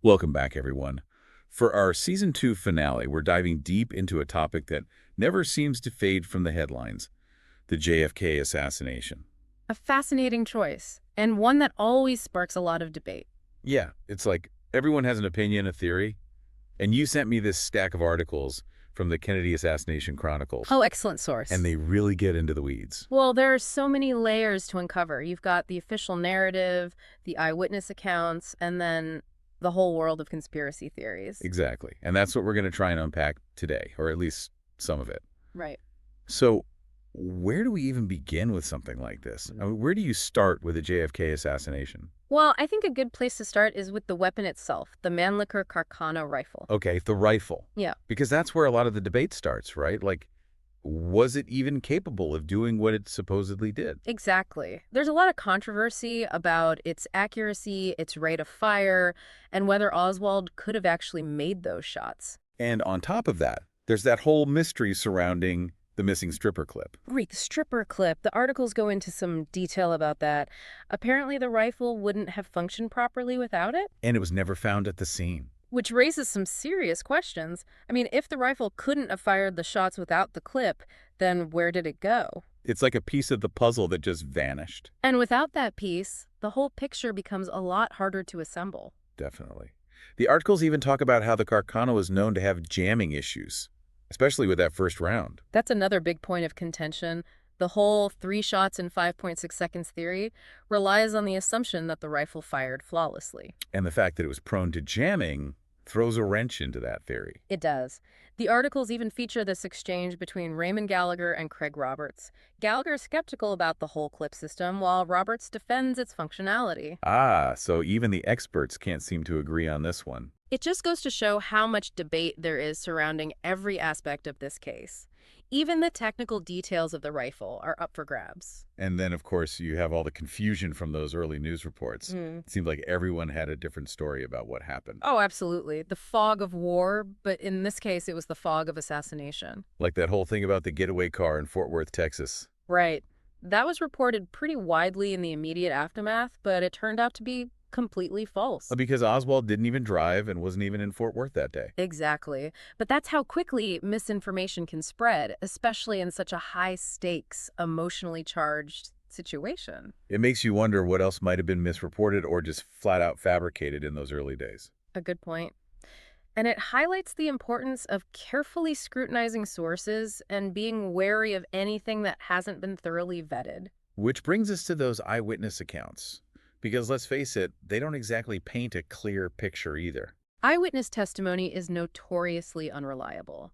Welcome back, everyone. For our Season 2 finale, we're diving deep into a topic that never seems to fade from the headlines, the JFK assassination. A fascinating choice, and one that always sparks a lot of debate. Yeah, it's like everyone has an opinion, a theory, and you sent me this stack of articles from the Kennedy Assassination Chronicles, Oh, excellent source. and they really get into the weeds. Well, there are so many layers to uncover. You've got the official narrative, the eyewitness accounts, and then the whole world of conspiracy theories. Exactly, and that's what we're going to try and unpack today, or at least some of it. Right. So, where do we even begin with something like this? I mean, where do you start with a JFK assassination? Well, I think a good place to start is with the weapon itself, the Mannlicher Carcano rifle. Okay, the rifle. Yeah. Because that's where a lot of the debate starts, right? Like, was it even capable of doing what it supposedly did? Exactly. There's a lot of controversy about its accuracy, its rate of fire, and whether Oswald could have actually made those shots. And on top of that, there's that whole mystery surrounding the missing stripper clip. Right, the stripper clip. The articles go into some detail about that. Apparently, the rifle wouldn't have functioned properly without it, And it was never found at the scene. which raises some serious questions. I mean, if the rifle couldn't have fired the shots without the clip, then where did it go? It's like a piece of the puzzle that just vanished. And without that piece, the whole picture becomes a lot harder to assemble. Definitely. The articles even talk about how the Carcano is known to have jamming issues, especially with that first round. That's another big point of contention. The whole 3 shots in 5.6 seconds theory relies on the assumption that the rifle fired flawlessly. And the fact that it was prone to jamming throws a wrench into that theory. It does. The articles even feature this exchange between Raymond Gallagher and Craig Roberts. Gallagher is skeptical about the whole clip system, while Roberts defends its functionality. Ah, so even the experts can't seem to agree on this one. It just goes to show how much debate there is surrounding every aspect of this case. Even the technical details of the rifle are up for grabs. And then, of course, you have all the confusion from those early news reports. It seemed like everyone had a different story about what happened. Oh, absolutely. The fog of war, but in this case, it was the fog of assassination. Like that whole thing about the getaway car in Fort Worth, Texas. Right. That was reported pretty widely in the immediate aftermath, but it turned out to be completely false. Because Oswald didn't even drive and wasn't even in Fort Worth that day. Exactly. But that's how quickly misinformation can spread, especially in such a high-stakes, emotionally charged situation. It makes you wonder what else might have been misreported or just flat out fabricated in those early days. A good point. And it highlights the importance of carefully scrutinizing sources and being wary of anything that hasn't been thoroughly vetted. Which brings us to those eyewitness accounts. Because let's face it, they don't exactly paint a clear picture either. Eyewitness testimony is notoriously unreliable,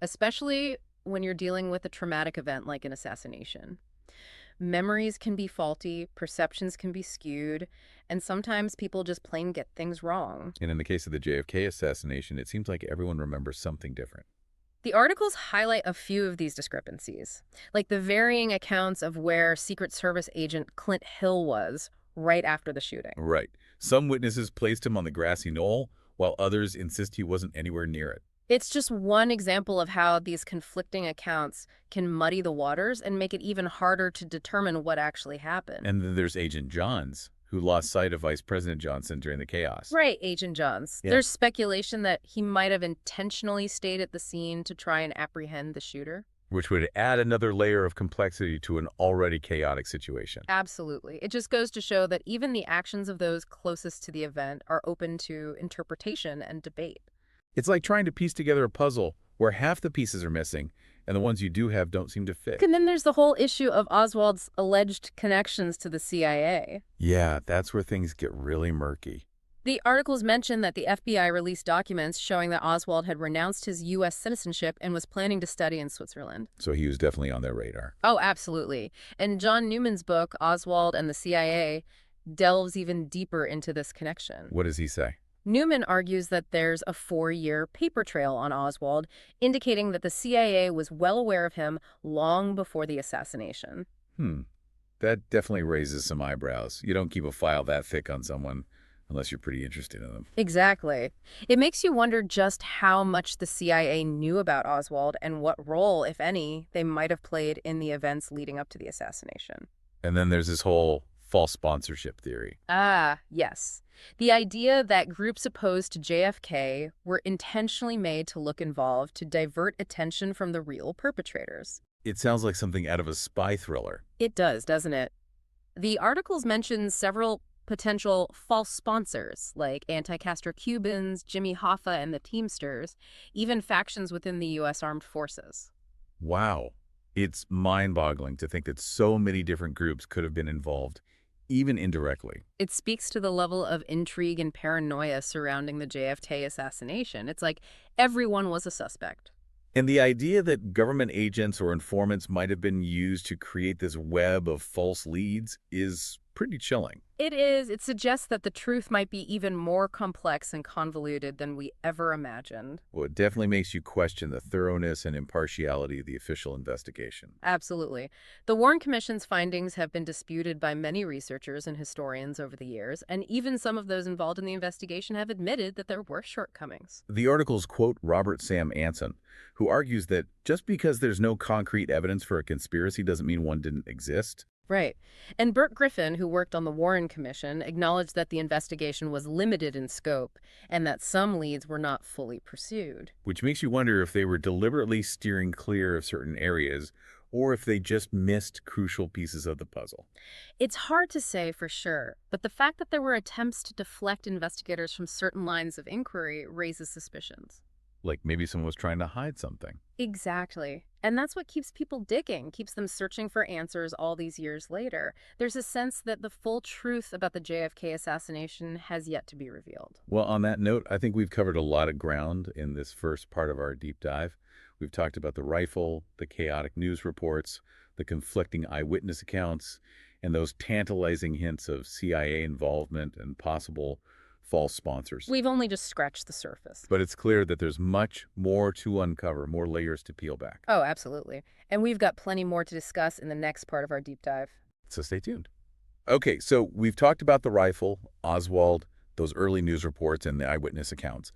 especially when you're dealing with a traumatic event like an assassination. Memories can be faulty, perceptions can be skewed, and sometimes people just plain get things wrong. And in the case of the JFK assassination, it seems like everyone remembers something different. The articles highlight a few of these discrepancies, like the varying accounts of where Secret Service agent Clint Hill was right after the shooting. Right. Some witnesses placed him on the grassy knoll, while others insist he wasn't anywhere near it. It's just one example of how these conflicting accounts can muddy the waters and make it even harder to determine what actually happened. And then there's Agent Johns, who lost sight of Vice President Johnson during the chaos. Right, Agent Johns. Yeah. There's speculation that he might have intentionally stayed at the scene to try and apprehend the shooter. Which would add another layer of complexity to an already chaotic situation. Absolutely. It just goes to show that even the actions of those closest to the event are open to interpretation and debate. It's like trying to piece together a puzzle where half the pieces are missing and the ones you do have don't seem to fit. And then there's the whole issue of Oswald's alleged connections to the CIA. Yeah, that's where things get really murky. The articles mention that the FBI released documents showing that Oswald had renounced his U.S. citizenship and was planning to study in Switzerland. So he was definitely on their radar. Oh, absolutely. And John Newman's book, Oswald and the CIA, delves even deeper into this connection. What does he say? Newman argues that there's a 4-year paper trail on Oswald, indicating that the CIA was well aware of him long before the assassination. That definitely raises some eyebrows. You don't keep a file that thick on someone unless you're pretty interested in them. Exactly. It makes you wonder just how much the CIA knew about Oswald and what role, if any, they might have played in the events leading up to the assassination. And then there's this whole false sponsorship theory. Ah, yes. The idea that groups opposed to JFK were intentionally made to look involved to divert attention from the real perpetrators. It sounds like something out of a spy thriller. It does, doesn't it? The articles mention several potential false sponsors, like anti-Castro Cubans, Jimmy Hoffa and the Teamsters, even factions within the U.S. Armed Forces. Wow. It's mind-boggling to think that so many different groups could have been involved, even indirectly. It speaks to the level of intrigue and paranoia surrounding the JFK assassination. It's like everyone was a suspect. And the idea that government agents or informants might have been used to create this web of false leads is pretty chilling. It is. It suggests that the truth might be even more complex and convoluted than we ever imagined. Well, it definitely makes you question the thoroughness and impartiality of the official investigation. Absolutely. The Warren Commission's findings have been disputed by many researchers and historians over the years, and even some of those involved in the investigation have admitted that there were shortcomings. The articles quote Robert Sam Anson, who argues that just because there's no concrete evidence for a conspiracy doesn't mean one didn't exist. Right. And Burt Griffin, who worked on the Warren Commission, acknowledged that the investigation was limited in scope and that some leads were not fully pursued. Which makes you wonder if they were deliberately steering clear of certain areas or if they just missed crucial pieces of the puzzle. It's hard to say for sure, but the fact that there were attempts to deflect investigators from certain lines of inquiry raises suspicions. Like maybe someone was trying to hide something. Exactly. And that's what keeps people digging, keeps them searching for answers all these years later. There's a sense that the full truth about the JFK assassination has yet to be revealed. Well, on that note, I think we've covered a lot of ground in this first part of our deep dive. We've talked about the rifle, the chaotic news reports, the conflicting eyewitness accounts, and those tantalizing hints of CIA involvement and possible false sponsors. We've only just scratched the surface. But it's clear that there's much more to uncover, more layers to peel back. Oh, absolutely. And we've got plenty more to discuss in the next part of our deep dive. So stay tuned. Okay, so we've talked about the rifle, Oswald, those early news reports, and the eyewitness accounts.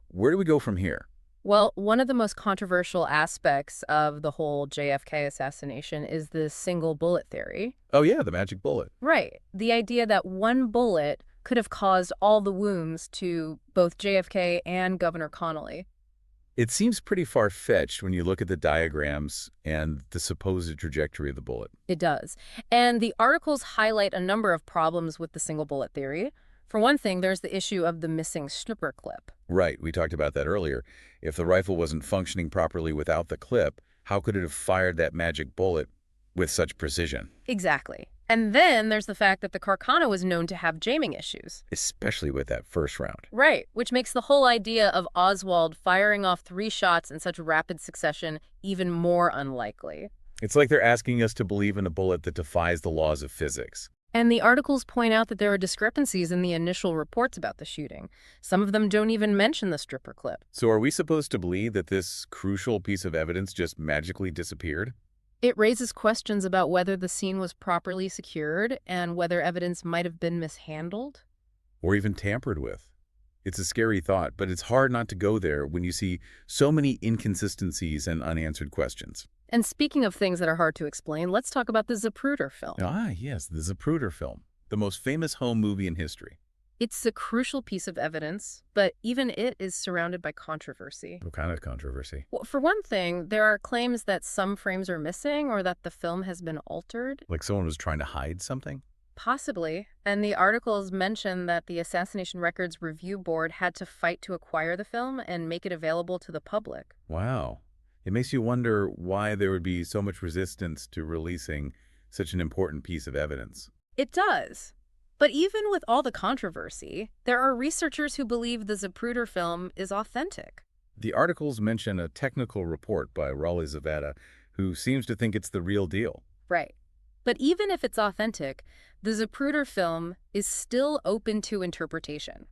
Where do we go from here? Well, one of the most controversial aspects of the whole JFK assassination is the single bullet theory. Oh yeah, the magic bullet. Right. The idea that one bullet could have caused all the wounds to both JFK and Governor Connolly. It seems pretty far-fetched when you look at the diagrams and the supposed trajectory of the bullet. It does. And the articles highlight a number of problems with the single bullet theory. For one thing, there's the issue of the missing snipper clip. Right, we talked about that earlier. If the rifle wasn't functioning properly without the clip, how could it have fired that magic bullet with such precision? Exactly. And then there's the fact that the Carcano was known to have jamming issues. Especially with that first round. Right, which makes the whole idea of Oswald firing off 3 shots in such rapid succession even more unlikely. It's like they're asking us to believe in a bullet that defies the laws of physics. And the articles point out that there are discrepancies in the initial reports about the shooting. Some of them don't even mention the stripper clip. So are we supposed to believe that this crucial piece of evidence just magically disappeared? It raises questions about whether the scene was properly secured and whether evidence might have been mishandled. Or even tampered with. It's a scary thought, but it's hard not to go there when you see so many inconsistencies and unanswered questions. And speaking of things that are hard to explain, let's talk about the Zapruder film. Ah, yes, the Zapruder film, the most famous home movie in history. It's a crucial piece of evidence, but even it is surrounded by controversy. What kind of controversy? Well, for one thing, there are claims that some frames are missing or that the film has been altered. Like someone was trying to hide something? Possibly. And the articles mention that the Assassination Records Review Board had to fight to acquire the film and make it available to the public. Wow. It makes you wonder why there would be so much resistance to releasing such an important piece of evidence. It does. But even with all the controversy, there are researchers who believe the Zapruder film is authentic. The articles mention a technical report by Raleigh Zavada, who seems to think it's the real deal. Right. But even if it's authentic, the Zapruder film is still open to interpretation.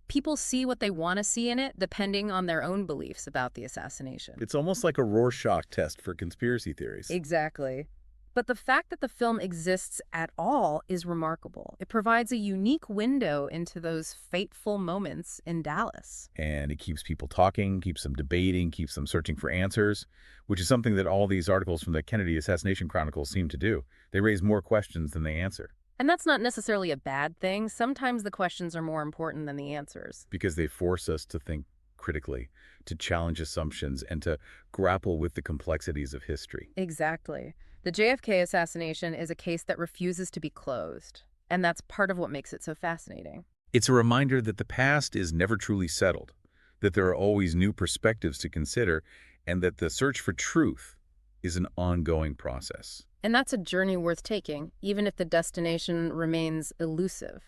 People see what they want to see in it, depending on their own beliefs about the assassination. It's almost like a Rorschach test for conspiracy theories. Exactly. But the fact that the film exists at all is remarkable. It provides a unique window into those fateful moments in Dallas. And it keeps people talking, keeps them debating, keeps them searching for answers, which is something that all these articles from the Kennedy Assassination Chronicles seem to do. They raise more questions than they answer. And that's not necessarily a bad thing. Sometimes the questions are more important than the answers. because they force us to think critically, to challenge assumptions, and to grapple with the complexities of history. Exactly. The JFK assassination is a case that refuses to be closed. And that's part of what makes it so fascinating. It's a reminder that the past is never truly settled, that there are always new perspectives to consider, and that the search for truth is an ongoing process. And that's a journey worth taking, even if the destination remains elusive.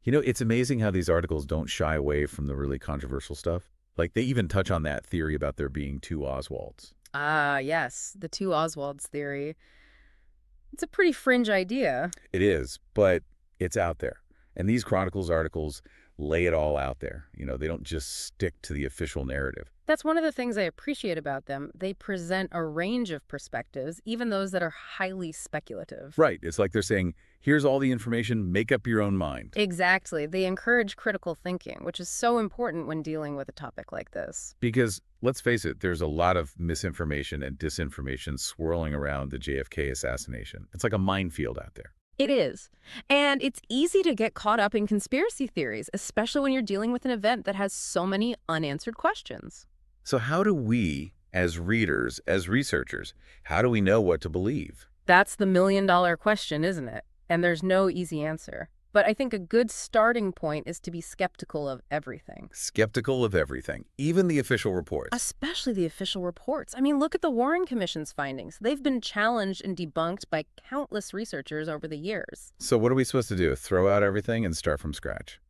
You know, it's amazing how these articles don't shy away from the really controversial stuff. Like, they even touch on that theory about there being two Oswalds. Ah, yes, the two Oswalds theory. It's a pretty fringe idea. It is, but it's out there. And these Chronicles articles lay it all out there. You know, they don't just stick to the official narrative. That's one of the things I appreciate about them. They present a range of perspectives, even those that are highly speculative. Right. It's like they're saying, here's all the information, make up your own mind. Exactly. They encourage critical thinking, which is so important when dealing with a topic like this. Because, let's face it, there's a lot of misinformation and disinformation swirling around the JFK assassination. It's like a minefield out there. It is. And it's easy to get caught up in conspiracy theories, especially when you're dealing with an event that has so many unanswered questions. So how do we, as readers, as researchers, how do we know what to believe? That's the million-dollar question, isn't it? And there's no easy answer. But I think a good starting point is to be skeptical of everything. Skeptical of everything, even the official reports. Especially the official reports. I mean, look at the Warren Commission's findings. They've been challenged and debunked by countless researchers over the years. So what are we supposed to do? Throw out everything and start from scratch?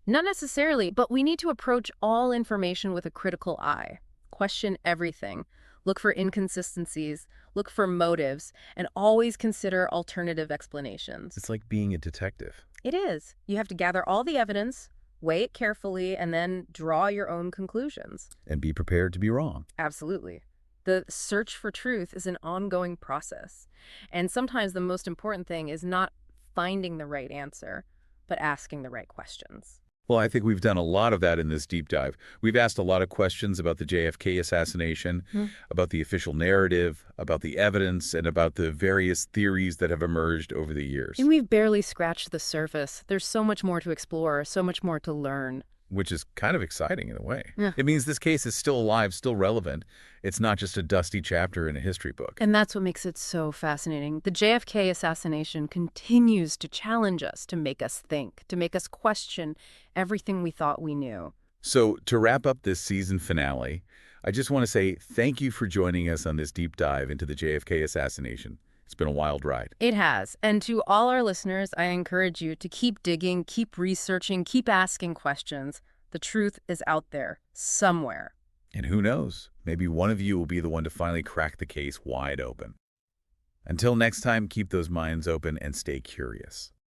Not necessarily, but we need to approach all information with a critical eye. Question everything. Look for inconsistencies, look for motives, and always consider alternative explanations. It's like being a detective. It is. You have to gather all the evidence, weigh it carefully, and then draw your own conclusions. And be prepared to be wrong. Absolutely. The search for truth is an ongoing process. And sometimes the most important thing is not finding the right answer, but asking the right questions. Well, I think we've done a lot of that in this deep dive. We've asked a lot of questions about the JFK assassination, about the official narrative, about the evidence, and about the various theories that have emerged over the years. And we've barely scratched the surface. There's so much more to explore, so much more to learn. Which is kind of exciting in a way. Yeah. It means this case is still alive, still relevant. It's not just a dusty chapter in a history book. And that's what makes it so fascinating. The JFK assassination continues to challenge us, to make us think, to make us question everything we thought we knew. So to wrap up this season finale, I just want to say thank you for joining us on this deep dive into the JFK assassination. It's been a wild ride. It has. And to all our listeners, I encourage you to keep digging, keep researching, keep asking questions. The truth is out there, somewhere. And who knows, maybe one of you will be the one to finally crack the case wide open. Until next time, keep those minds open and stay curious.